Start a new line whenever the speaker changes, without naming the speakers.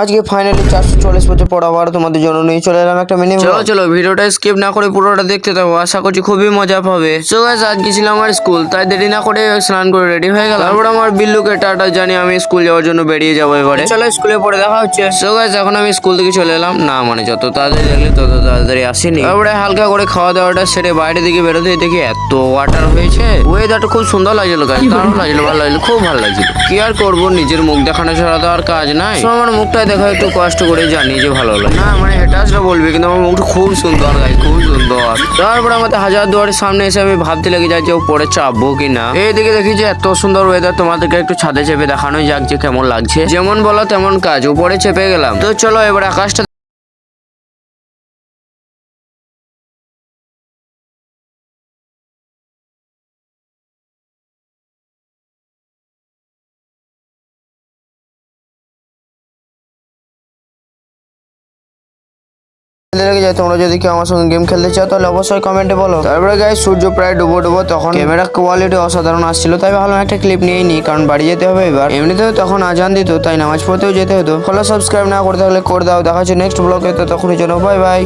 আজকে ফাইনালি 440 পেজে পড়া আবার তোমাদের জন্য নিয়ে চলে এলাম একটা মিনি
চলো চলো ভিডিওটা স্কিপ না করে পুরোটা দেখতে থাকো, আশা করছি খুবই মজা পাবে। সো গাইস আজকে ছিল আমার স্কুল, তাই দেরি না করে স্নান করে রেডি হয়ে গেলাম। তারপর আমার বিল্লুকে টাটা জানিয়ে আমি স্কুল যাওয়ার জন্য বেরিয়ে যাবো এবারে। চলো স্কুলে পড়ে দেখা হচ্ছে। সো গাইস এখন আমি স্কুল থেকে চলে এলাম, না মানে যত তাড়াতাড়ি দেখলে তত তাড়াতাড়ি আসিনি। তারপরে হালকা করে খাওয়া দাওয়াটা সেরে বাইরের দিকে বেরোতে দেখি এত ওয়াটার হয়েছে, ওয়েদারটা খুব সুন্দর লাগছিল গাইস, দারুণ লাগছিল, ভালো লাগছিল, খুব ভালো লাগছিল। কি আর করবো, নিজের মুখ দেখানো ছাড়া তো আর কাজ নাই। So, আমার মুখটা দেখা একটু কষ্ট করে জানি যে ভালো লাগে না, মানে হেটাসরা বলবে কিন্তু আমার মুখটা খুব সুন্দর গাইস, খুব সুন্দর। তারপর আমাদের হাজার দুয়ারের সামনে এসে আমি ভাবতে লেগে যাই যে পরে চাপবো কিনা। এইদিকে দেখি যে এত সুন্দর ওয়েদার, তোমাদেরকে একটু ছাদে চেপে দেখানো যাক যে কেমন লাগছে। যেমন বলো তেমন কাজ, উপরে চেপে গেলাম। তো চলো এবার আকাশটা
লেগে যায়। তোমরা যদি কেউ আমার সঙ্গে গেম খেলতে চাও তাহলে অবশ্যই কমেন্টে বলো। তারপরে গাইস সূর্য প্রায় ডুবো ডুবো, তখন ক্যামেরা কোয়ালিটি অসাধারণ আসছিল, তাই ভাবলাম একটা ক্লিপ নিয়েই নি, কারণ বাড়ি যেতে হবে এবার। এমনিতেও তখন আজান দিত, তাই নামাজ পড়তেও যেতে হতো। ফলো সাবস্ক্রাইব না করে থাকলে করে দাও। দেখা হচ্ছে নেক্সট ব্লগে, তো তখনই জন্য বাই বাই।